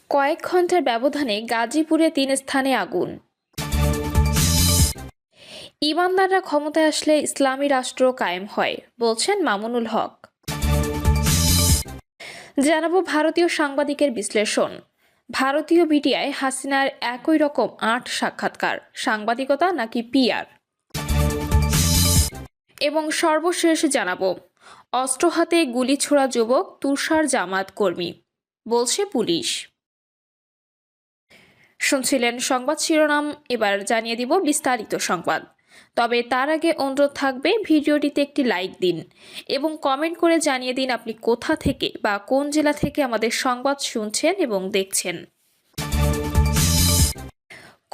কয়েক ঘন্টার ব্যবধানে গাজীপুরে 3 স্থানে আগুন। ইমানদাররা ক্ষমতায় আসলে ইসলামী রাষ্ট্র কায়েম হয়, বলছেন মামুনুল হক। জানাবো ভারতীয় সাংবাদিকের বিশ্লেষণ। ভারতীয় মিডিয়ায় হাসিনার একই রকম 8 সাক্ষাৎকার, সাংবাদিকতা নাকি পিআর। এবং সর্বশেষ জানাবো অস্ত্র হাতে গুলি ছোড়া যুবক তুষার জামাত কর্মী, বলছে পুলিশ। শুনছিলেন সংবাদ শিরোনাম, এবার জানিয়ে দিব বিস্তারিত সংবাদ। তবে তার আগে অনুরোধ থাকবে ভিডিওটিতে একটি লাইক দিন এবং কমেন্ট করে জানিয়ে দিন আপনি কোথা থেকে বা কোন জেলা থেকে আমাদের সংবাদ শুনছেন এবং দেখছেন।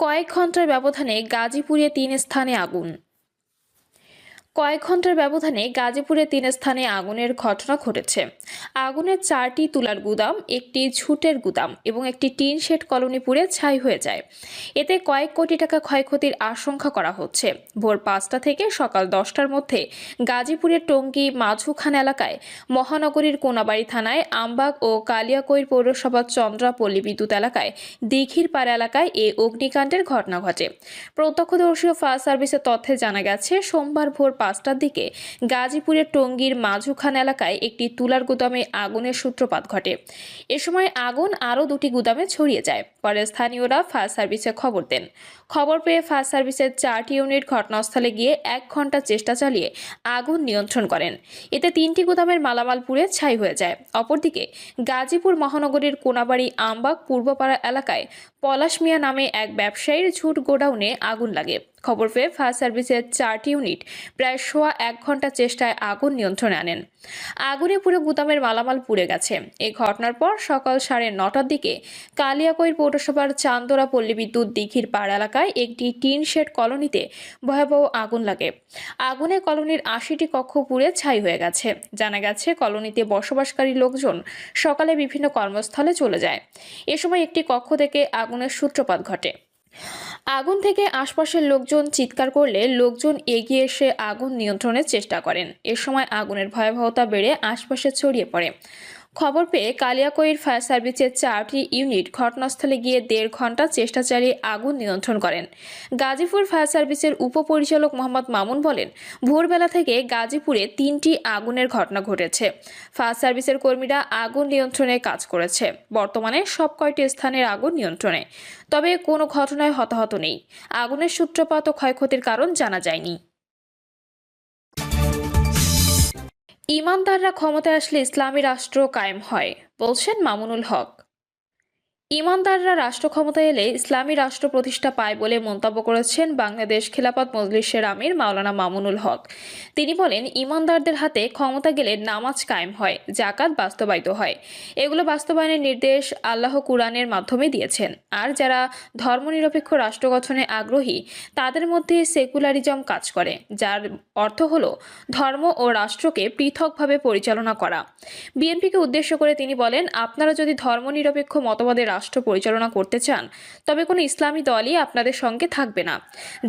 কয়েক ঘন্টার ব্যবধানে গাজীপুরে 3 স্থানে আগুন। কয়েক ঘন্টার ব্যবধানে গাজীপুরে 3 স্থানে আগুনের ঘটনা ঘটেছে। আগুনের 4টি তুলার গুদাম, একটি ঝুটের গুদাম এবং একটি টিন শেড কলোনি পুড়ে ছাই হয়ে যায়। এতে কয়েক কোটি টাকা ক্ষয়ক্ষতির আশঙ্কা করা হচ্ছে। ভোর 5টা থেকে সকাল 10টার মধ্যে গাজীপুরের টঙ্গী মাঝুখান এলাকায়, মহানগরীর কোনাবাড়ি থানায় আমবাগ ও কালিয়াকৈর পৌরসভার চন্দ্রাপল্লী বিদ্যুৎ এলাকায় দিঘির পাড়া এলাকায় এই অগ্নিকাণ্ডের ঘটনা ঘটে। প্রত্যক্ষদর্শী ও ফায়ার সার্ভিসের তথ্যে জানা গেছে, সোমবার ভোর 5টার দিকে গাজীপুরের টঙ্গীর মাঝুখান এলাকায় একটি তুলার গুদামে আগুনের সূত্রপাত ঘটে। এ সময় আগুন আরও 2টি গুদামে ছড়িয়ে যায়। পরে স্থানীয়রা ফায়ার সার্ভিসে খবর দেন। খবর পেয়ে ফায়ার সার্ভিসের 4টি ইউনিট ঘটনাস্থলে গিয়ে 1 ঘন্টা চেষ্টা চালিয়ে আগুন নিয়ন্ত্রণ করেন। এতে 3টি গুদামের মালামাল পুড়ে ছাই হয়ে যায়। অপরদিকে গাজীপুর মহানগরীর কোনাবাড়ি আমবাগ পূর্বপাড়া এলাকায় পলাশ মিয়া নামে এক ব্যবসায়ীর ঝুট গোডাউনে আগুন লাগে। খবর পেয়ে ফায়ার সার্ভিসের 4টি ইউনিট প্রায় 1 ঘন্টা চেষ্টায় আগুন নিয়ন্ত্রণে আনেন। আগুনে পুরো গুদামের মালামাল পুড়ে গেছে। এই ঘটনার পর সকাল 9:30টার দিকে কালিয়াকৈর পৌরসভার চান্দোরা পল্লী বিদ্যুৎ দিঘির পাড় এলাকায় একটি টিন শেড কলোনিতে ভয়াবহ আগুন লাগে। আগুনে কলোনির 80টি কক্ষ পুড়ে ছাই হয়ে গেছে। জানা গেছে, কলোনিতে বসবাসকারী লোকজন সকালে বিভিন্ন কর্মস্থলে চলে যায়। এ সময় একটি কক্ষ থেকে আগুনের সূত্রপাত ঘটে। আগুন থেকে আশপাশের লোকজন চিৎকার করলে লোকজন এগিয়ে এসে আগুন নিয়ন্ত্রণের চেষ্টা করেন। এ সময় আগুনের ভয়াবহতা বেড়ে আশপাশে ছড়িয়ে পড়ে। খবর পেয়ে কালিয়াকৈর ফায়ার সার্ভিসের 4টি ইউনিট ঘটনাস্থলে গিয়ে 1.5 ঘন্টা চেষ্টা চালিয়ে আগুন নিয়ন্ত্রণ করেন। গাজীপুর ফায়ার সার্ভিসের উপপরিচালক মোহাম্মদ মামুন বলেন, ভোরবেলা থেকে গাজীপুরে 3টি আগুনের ঘটনা ঘটেছে। ফায়ার সার্ভিসের কর্মীরা আগুন নিয়ন্ত্রণে কাজ করেছে। বর্তমানে সব কয়টি স্থানের আগুন নিয়ন্ত্রণে, তবে কোনো ঘটনায় হতাহত নেই। আগুনের সূত্রপাত ও ক্ষয়ক্ষতির কারণ জানা যায়নি। ইমানদাররা ক্ষমতায় আসলে ইসলামী রাষ্ট্র কায়েম হয়, বলছেন মামুনুল হক। ইমানদাররা রাষ্ট্র ক্ষমতায় এলে ইসলামী রাষ্ট্র প্রতিষ্ঠা পায় বলে মন্তব্য করেছেন বাংলাদেশ খিলাফত মজলিসের আমির মাওলানা মামুনুল হক। তিনি বলেন, ইমানদারদের হাতে ক্ষমতা গেলে নামাজ কায়েম হয়, জাকাত বাস্তবায়িত হয়। এগুলো বাস্তবায়নের নির্দেশ আল্লাহ কুরআনের মাধ্যমে দিয়েছেন। আর যারা ধর্মনিরপেক্ষ রাষ্ট্র গঠনে আগ্রহী, তাদের মধ্যে সেকুলারিজম কাজ করে, যার অর্থ হলো ধর্ম ও রাষ্ট্রকে পৃথকভাবে পরিচালনা করা। বিএনপিকে উদ্দেশ্য করে তিনি বলেন, আপনারা যদি ধর্মনিরপেক্ষ মতবাদের রাষ্ট্র পরিচালনা করতে চান, তবে কোনো ইসলামী দলই আপনাদের সঙ্গে থাকবে না।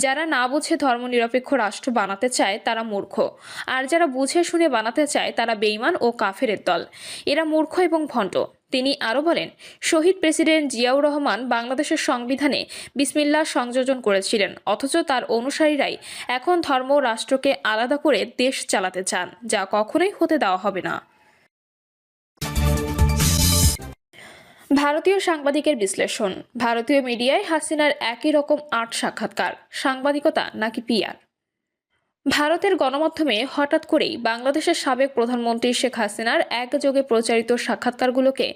যারা না বুঝে ধর্মনিরপেক্ষ রাষ্ট্র বানাতে চায় তারা মূর্খ, আর যারা বুঝে শুনে বানাতে চায় তারা বেঈমান ও কাফেরের দল। এরা মূর্খ এবং ভণ্ড। তিনি আরও বলেন, শহীদ প্রেসিডেন্ট জিয়াউর রহমান বাংলাদেশের সংবিধানে বিসমিল্লাহ সংযোজন করেছিলেন, অথচ তার অনুসারীরাই এখন ধর্ম ও রাষ্ট্রকে আলাদা করে দেশ চালাতে চান, যা কখনোই হতে দেওয়া হবে না। ভারতীয় সাংবাদিকের বিশ্লেষণ। ভারতীয় মিডিয়ায় হাসিনার একই রকম 8 সাক্ষাৎকার, সাংবাদিকতা নাকি পিআর। ভারতের গণমাধ্যমে হঠাৎ করেই বাংলাদেশের সাবেক প্রধানমন্ত্রী শেখ হাসিনার একযোগে প্রচারিত সাক্ষাৎকারগুলোকে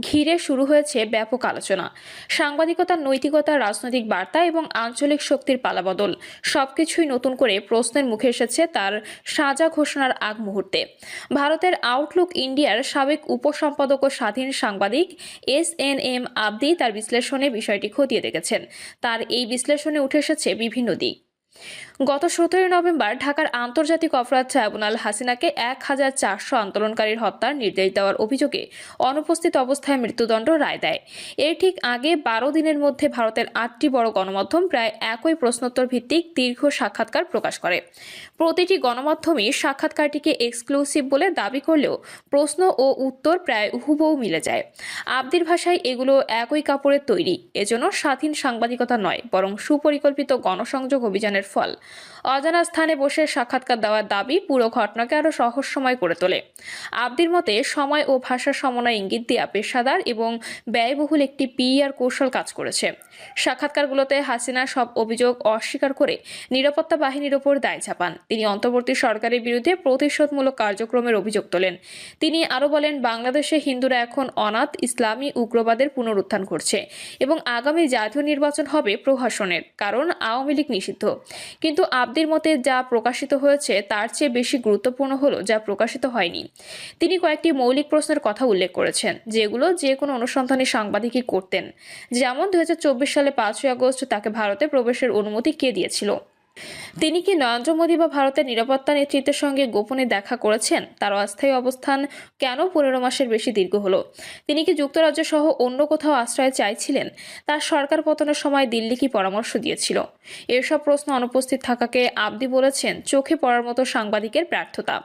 ঘিরে শুরু হয়েছে ব্যাপক আলোচনা। সাংবাদিকতার নৈতিকতা, রাজনৈতিক বার্তা এবং আঞ্চলিক শক্তির পালাবদল সবকিছুই নতুন করে প্রশ্নের মুখে এসেছে তার সাজা ঘোষণার আগ মুহূর্তে। ভারতের আউটলুক ইন্ডিয়ার সাবেক উপসম্পাদক ও স্বাধীন সাংবাদিক SNM আবদি তার বিশ্লেষণে বিষয়টি খতিয়ে দেখেছেন। তার এই বিশ্লেষণে উঠে এসেছে বিভিন্ন দিক। গত 17 নভেম্বর ঢাকার আন্তর্জাতিক অপরাধ ট্রাইব্যুনাল হাসিনাকে 1400 আন্দোলনকারীর হত্যার নির্দেশ দেওয়ার অভিযোগে অনুপস্থিত অবস্থায় মৃত্যুদণ্ড রায় দেয়। এর ঠিক আগে 12 দিনের মধ্যে ভারতের 8টি বড় গণমাধ্যম প্রায় একই প্রশ্নোত্তর ভিত্তিক দীর্ঘ সাক্ষাৎকার প্রকাশ করে। প্রতিটি গণমাধ্যমই সাক্ষাৎকারটিকে এক্সক্লুসিভ বলে দাবি করলেও প্রশ্ন ও উত্তর প্রায় হুবহু মিলে যায়। আব্দির ভাষায় এগুলো একই কাপড়ের তৈরি, এজন্য স্বাধীন সাংবাদিকতা নয় বরং সুপরিকল্পিত গণসংযোগ অভিযানের ফল। অজানা স্থানে বসে সাক্ষাৎকার দেওয়ার দাবি পুরো ঘটনাকে আরও সহজসময় করে তোলে। আব্দির মতে সময় ও ভাষার সমন্বয় ইঙ্গিত দেওয়া পেশাদার এবং ব্যয়বহুল একটি পিআর কৌশল কাজ করেছে। সাক্ষাৎকারগুলোতে হাসিনা সব অভিযোগ অস্বীকার করে নিরাপত্তা বাহিনীর ওপর দায় চাপান। তিনি অন্তর্বর্তী সরকারের বিরুদ্ধে প্রতিশোধমূলক কার্যক্রমের অভিযোগ তোলেন। তিনি আরও বলেন, বাংলাদেশে হিন্দুরা এখন অনাথ ইসলামী উগ্রবাদের পুনরুত্থান ঘটছে এবং আগামী জাতীয় নির্বাচন হবে প্রহসনের, কারণ আওয়ামী লীগ নিষিদ্ধ। কিন্তু আব্দির মতে যা প্রকাশিত হয়েছে তার চেয়ে বেশি গুরুত্বপূর্ণ হলো যা প্রকাশিত হয়নি। তিনি কয়েকটি মৌলিক প্রশ্নের কথা উল্লেখ করেছেন, যেগুলো যে কোনো অনুসন্ধানী সাংবাদিকই করতেন। যেমন 2024 সালে 5ই আগস্ট তাকে ভারতে প্রবেশের অনুমতি কে দিয়েছিল? তিনি কি নরেন্দ্র মোদী বা ভারতের নিরাপত্তা নেতৃত্বের সঙ্গে গোপনে দেখা করেছেন? তার অস্থায়ী অবস্থান কেন 15 মাসের বেশি দীর্ঘ হলো? তিনি কি যুক্তরাজ্য সহ অন্য কোথাও আশ্রয় চাইছিলেন? তার সরকার পতনের সময় দিল্লি কি পরামর্শ দিয়েছিল? এসব প্রশ্ন অনুপস্থিত থাকাকে আব্দি বলেছেন চোখে পড়ার মতো সাংবাদিকের ব্যর্থতা।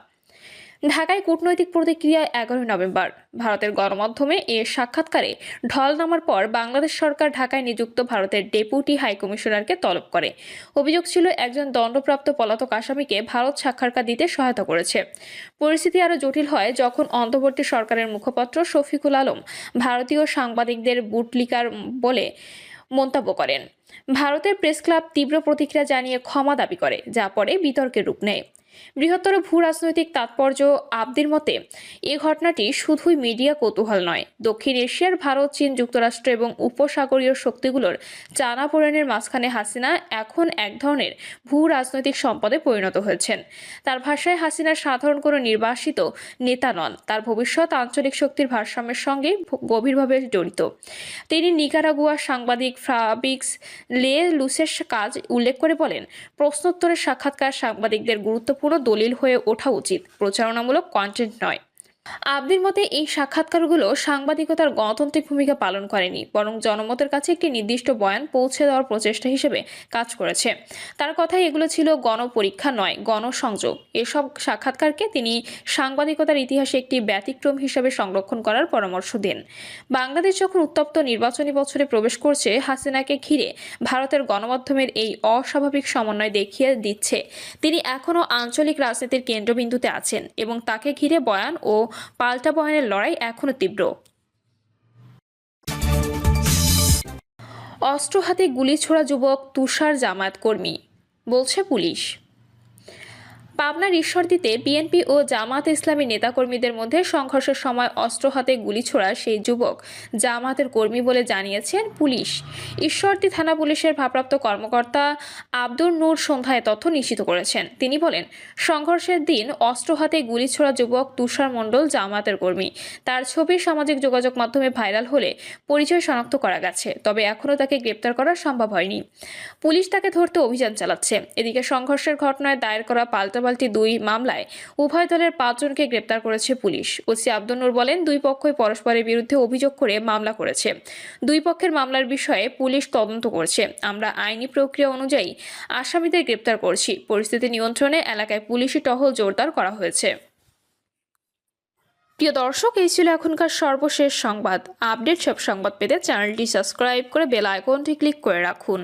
ঢাকায় কূটনৈতিক প্রতিক্রিয়া 11 নভেম্বর। ভারতের গণমাধ্যমে এ সাক্ষাৎকারে ঢল নামার পর বাংলাদেশ সরকার ঢাকায় নিযুক্ত ভারতের ডেপুটি হাইকমিশনারকে তলব করে। অভিযোগ ছিল একজন দণ্ডপ্রাপ্ত পলাতক আসামিকে ভারত সাক্ষাৎকার দিতে সহায়তা করেছে। পরিস্থিতি আরও জটিল হয় যখন অন্তর্বর্তী সরকারের মুখপাত্র শফিকুল আলম ভারতীয় সাংবাদিকদের বুটলিকার বলে মন্তব্য করেন। ভারতের প্রেস ক্লাব তীব্র প্রতিক্রিয়া জানিয়ে ক্ষমা দাবি করে, যা পরে বিতর্কের রূপ নেয়। বৃহত্তর ভূ রাজনৈতিক তাৎপর্য আব্দির মতে এ ঘটনাটি শুধুই মিডিয়া কৌতূহল নয়, দক্ষিণ এশিয়ার ভারত, চীন, যুক্তরাষ্ট্র এবং উপসাগরীয় শক্তিগুলোর টানাপোড়েনের মাঝখানে হাসিনা এখন এক ধরনের ভূ রাজনৈতিক সম্পদে পরিণত হয়েছেন। তার ভাষায় হাসিনা সাধারণ কোনো নির্বাসিত নেতা নন, তার ভবিষ্যৎ আঞ্চলিক শক্তির ভারসাম্যের সঙ্গে গভীরভাবে জড়িত। তিনি নিকারাগুয়ার সাংবাদিক ফ্রাবিক্স লে লুসের কাজ উল্লেখ করে বলেন, প্রশ্নোত্তরের সাক্ষাৎকার সাংবাদিকদের গুরুত্বপূর্ণ দলিল হয়ে ওঠা উচিত, প্রচারণামূলক কন্টেন্ট নয়। আব্দির মতে এই সাক্ষাৎকারগুলো সাংবাদিকতার গণতান্ত্রিক ভূমিকা পালন করেনি, বরং জনমতের কাছে একটি নির্দিষ্ট বয়ান পৌঁছে দেওয়ার প্রচেষ্টা হিসেবে কাজ করেছে। তার কথায় এগুলো ছিল গণপরীক্ষা নয়, গণসংযোগ। এসব সাক্ষাৎকারকে তিনি সাংবাদিকতার ইতিহাসে একটি ব্যতিক্রম হিসেবে সংরক্ষণ করার পরামর্শ দেন। বাংলাদেশ যখন উত্তপ্ত নির্বাচনী বছরে প্রবেশ করছে, হাসিনাকে ঘিরে ভারতের গণমাধ্যমের এই অস্বাভাবিক সমন্বয় দেখিয়ে দিচ্ছে তিনি এখনও আঞ্চলিক রাজনীতির কেন্দ্রবিন্দুতে আছেন এবং তাকে ঘিরে বয়ান ও পাল্টা বয়ানের লড়াই এখনো তীব্র। অস্ত্র হাতে গুলি ছোড়া যুবক তুষার জামায়াত কর্মী, বলছে পুলিশ। পাবনার ঈশ্বরদীতে বিএনপি ও জামায়াত ইসলামী নেতাকর্মীদের মধ্যে সংঘর্ষের সময় অস্ত্র হাতে গুলি ছোড়া সেই যুবক জামায়াতের কর্মী বলে জানিয়েছেন পুলিশ। ঈশ্বরদী থানা পুলিশের ভারপ্রাপ্ত কর্মকর্তা আব্দুর নূর সন্ধ্যায় তথ্য নিশ্চিত করেছেন। তিনি বলেন, সংঘর্ষের দিন অস্ত্র হাতে গুলি ছোড়া যুবক তুষার মণ্ডল জামায়াতের কর্মী। তার ছবি সামাজিক যোগাযোগ মাধ্যমে ভাইরাল হলে পরিচয় শনাক্ত করা গেছে, তবে এখনও তাকে গ্রেপ্তার করা সম্ভব হয়নি। পুলিশ তাকে ধরতে অভিযান চালাচ্ছে। এদিকে সংঘর্ষের ঘটনায় দায়ের করা পাল্টাপাল্টি 2 মামলায় উভয় দলের 5 জনকে গ্রেপ্তার করেছে পুলিশ। ওসি আব্দুর নূর বলেন, দুই পক্ষই পরস্পরের বিরুদ্ধে অভিযোগ করে মামলা করেছে। দুই পক্ষের মামলার বিষয়ে পুলিশ তদন্ত করছে। আমরা আইনি প্রক্রিয়া অনুযায়ী আসামিদের গ্রেপ্তার করছি। পরিস্থিতি নিয়ন্ত্রণে এলাকায় পুলিশি টহল জোরদার করা হয়েছে। প্রিয় দর্শক, এই ছিল এখনকার সর্বশেষ সংবাদ। আপডেট সব সংবাদ পেতে চ্যানেলটি সাবস্ক্রাইব করে বেল আইকনটি ক্লিক করে রাখুন।